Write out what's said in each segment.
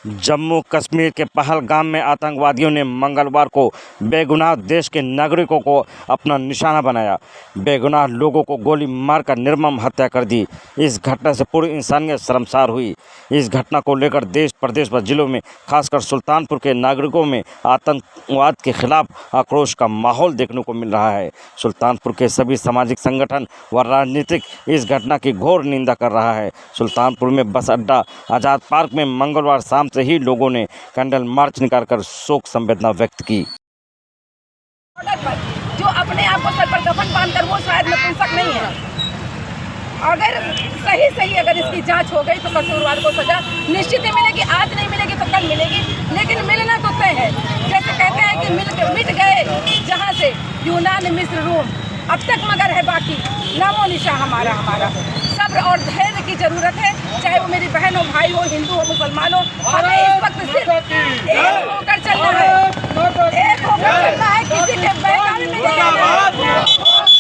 जम्मू कश्मीर के पहलगाम में आतंकवादियों ने मंगलवार को बेगुनाह देश के नागरिकों को अपना निशाना बनाया। बेगुनाह लोगों को गोली मारकर निर्मम हत्या कर दी। इस घटना से पूरी इंसानियत शर्मसार हुई। इस घटना को लेकर देश प्रदेश व जिलों में खासकर सुल्तानपुर के नागरिकों में आतंकवाद के खिलाफ आक्रोश का माहौल देखने को मिल रहा है। सुल्तानपुर के सभी सामाजिक संगठन व राजनीतिक इस घटना की घोर निंदा कर रहा है। सुल्तानपुर में बस अड्डा आज़ाद पार्क में मंगलवार शाम से ही लोगों ने कैंडल मार्च निकालकर शोक संवेदना व्यक्त की। जो अपने आप को सर पर कफन बांधकर वो शायद नपुंसक नहीं है। अगर सही अगर इसकी जांच हो गई तो कसूरवार को सजा निश्चित ही मिलेगी। आज नहीं मिलेगी तो कल मिलेगी, लेकिन मिलना तो तय है। जैसे कहते हैं कि मिट गए जहां से यूनान, मिस्र, रोम, अब तक मगर है बाकी नामो निशा हमारा। सब्र और धैर्य की जरूरत है, चाहे वो मेरी बहन हो, भाई हो, हिंदू हो, मुसलमान हो। हमें इस वक्त सिर्फ एक होकर चलना है, एक होकर चलना है। किसी के बहकावे में नहीं आना है,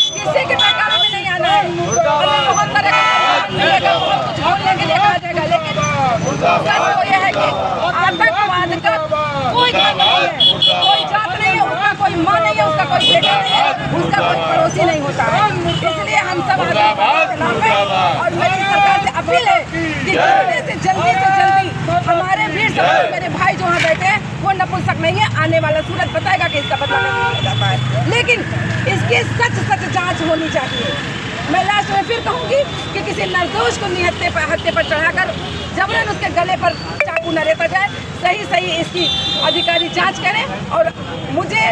किसी के बहकावे में नहीं आना है। हमें बहुत तरह का कुछ बोलने के लिए कहा जाएगा, लेकिन सच तो यह है कि आतंकवाद का कोई धर्म नहीं है, कोई जात नहीं है, उसका कोई माँ नहीं है, उसका कोई बेटा नहीं है, उसका कोई पड़ोसी नहीं होता है। इसलिए हम सब और मेरी सरकार से अपील है कि जल्दी से जल्दी हमारे वीर सपूत मेरे भाई जो वहाँ बैठे हैं वो नपुंसक नहीं है। आने वाला सूरज बताएगा कि इसका बदला नहीं जाता है, लेकिन इसकी सच जांच होनी चाहिए। मैं लास्ट में फिर कहूँगी कि किसी निर्दोष को हत्या पर चढ़ाकर जबरन उसके गले पर चाकू न रेता जाए। सही इसकी अधिकारी जांच करें। और मुझे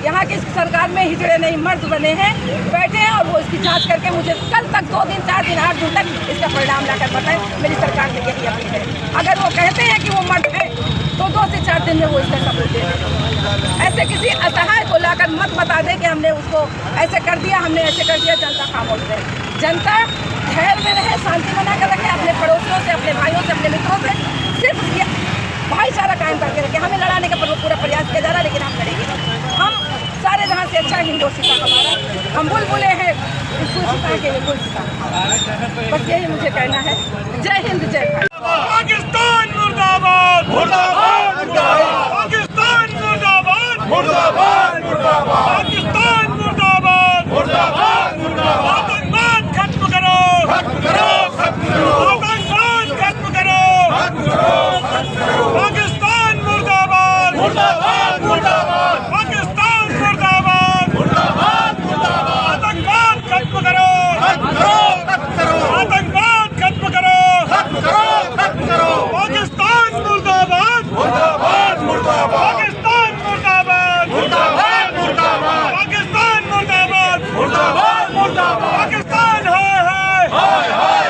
यहाँ की सरकार में हिजड़े नहीं मर्द बने हैं, बैठे हैं, और वो इसकी जांच करके मुझे कल तक 2 दिन 4 दिन 8 दिन तक इसका परिणाम लाकर बताएं। मेरी सरकार से यही अपील है। अगर वो कहते हैं कि वो मर्द है तो 2 से 4 दिन में वो इसका सबूत दे। ऐसे किसी असहाय को लाकर मत बता दे कि हमने उसको ऐसे कर दिया, हमने ऐसे कर दिया। जनता खामोश रहे, जनता धैर्य में रहे, शांति बनाकर रखे, अपने पड़ोसियों से, अपने भाइयों से, अपने मित्रों से सिर्फ भाईचारा कायम करके रखे। हमें लड़ाने का पूरा प्रयास किया जा रहा है, लेकिन हम लड़ेंगे। हम सारे जहाँ से अच्छा हिंदुस्तान हमारा, हम बुलबुले हैं हिंदुस्तान के लिए बुलबुल। बस यही मुझे कहना है। जय हिंद, जय भारत। पाकिस्तान मुर्दाबाद, मुर्दाबाद, मुर्दाबाद। पाकिस्तान मुर्दाबाद, मुर्दाबाद, मुर्दाबाद। पाकिस्तान मुर्दाबाद, मुर्दाबाद, मुर्दाबाद। आतंकवाद खत्म करो, खत्म करो, खत्म करो। आतंकवाद खत्म करो, खत्म करो, खत्म करो। पाकिस्तान मुर्दाबाद, मुर्दाबाद, मुर्दाबाद। पाकिस्तान मुर्दाबाद, मुर्दाबाद, मुर्दाबाद। आतंकवाद खत्म करो, खत्म करो, खत्म करो। आतंकवाद खत्म करो, खत्म करो, खत्म करो। पाकिस्तान मुर्दाबाद, मुर्दाबाद, मुर्दाबाद। पाकिस्तान मुर्दाबाद, मुर्दाबाद, मुर्दाबाद। पाकिस्तान मुर्दाबाद, मुर्दाबाद, मुर्दाबाद। पाकिस्तान हाय हाय, हाय हाय,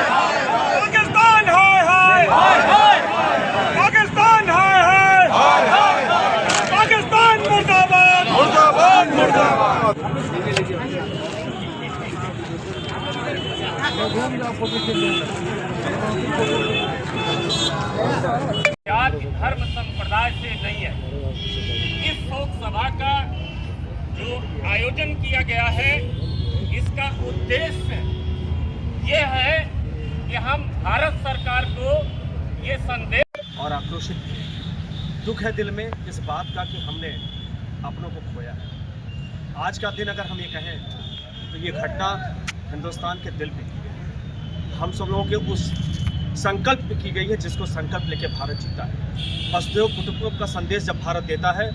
पाकिस्तान हाय हाय, हाय हाय, पाकिस्तान हाय हाय, हाय हाय। पाकिस्तान मुर्दाबाद, मुर्दाबाद, मुर्दाबाद। जाति धर्म संप्रदाय से नहीं है। इस शोक सभा का जो आयोजन किया गया है, इसका उद्देश्य ये है कि हम भारत सरकार को ये संदेश और आक्रोशित थे। दुख है दिल में इस बात का कि हमने अपनों को खोया है। आज का दिन अगर हम ये कहें तो ये घटना हिंदुस्तान के दिल पे की गई। हम सब लोगों के उस संकल्प पे की गई है जिसको संकल्प लेके भारत जीता है। वसुधैव कुटुंबकम का संदेश जब भारत देता है,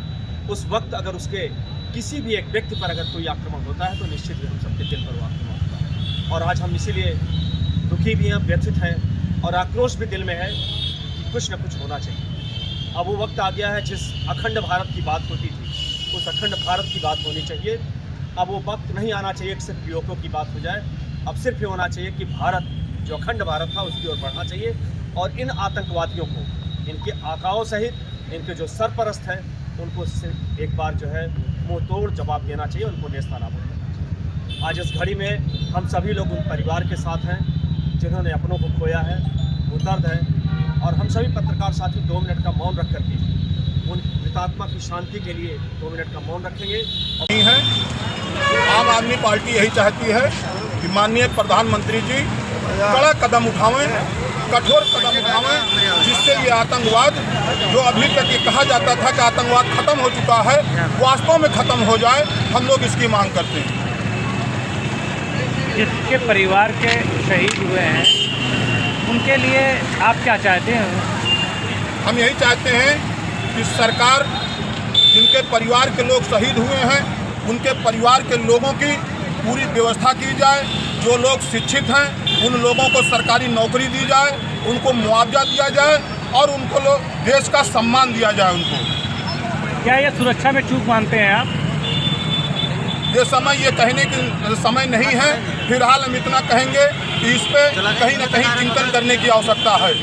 उस वक्त अगर उसके किसी भी एक व्यक्ति पर अगर कोई आक्रमण होता है तो निश्चित ही हम सबके दिल पर वो आक्रमण होता है। और आज हम इसीलिए दुखी भी हैं, व्यथित हैं, और आक्रोश भी दिल में है कि कुछ न कुछ होना चाहिए। अब वो वक्त आ गया है जिस अखंड भारत की बात होती थी, उस अखंड भारत की बात होनी चाहिए। अब वो वक्त नहीं आना चाहिए कि सिर्फ युवकों की बात हो जाए। अब सिर्फ ये होना चाहिए कि भारत जो अखंड भारत था उसकी ओर बढ़ना चाहिए, और इन आतंकवादियों को, इनके आकाओं सहित इनके जो सरपरस्त हैं, उनको सिर्फ एक बार जो है मुँह तोड़ जवाब देना चाहिए, उनको नेस्तनाबूद करना चाहिए। आज इस घड़ी में हम सभी लोग उन परिवार के साथ हैं जिन्होंने अपनों को खोया है, वो दर्द है, और हम सभी पत्रकार साथी 2 मिनट का मौन रख करके उन मृतात्मा की शांति के लिए 2 मिनट का मौन रखेंगे। आम आदमी पार्टी यही चाहती है कि माननीय प्रधानमंत्री जी कड़ा कदम उठावें, कठोर कदम उठावें, जिससे ये आतंकवाद जो अभी तक ये कहा जाता था कि आतंकवाद खत्म हो चुका है, वास्तव में खत्म हो जाए, हम लोग इसकी मांग करते हैं। जिसके परिवार के शहीद हुए हैं उनके लिए आप क्या चाहते हैं? हम यही चाहते हैं कि सरकार जिनके परिवार के लोग शहीद हुए हैं उनके परिवार के लोगों की पूरी व्यवस्था की जाए। जो लोग शिक्षित हैं उन लोगों को सरकारी नौकरी दी जाए, उनको मुआवजा दिया जाए और उनको देश का सम्मान दिया जाए उनको। क्या ये सुरक्षा में चूक मानते हैं आप? ये समय ये कहने की समय नहीं है। फिलहाल हम इतना कहेंगे कि इस पे कहीं ना कहीं चिंतन करने की आवश्यकता है।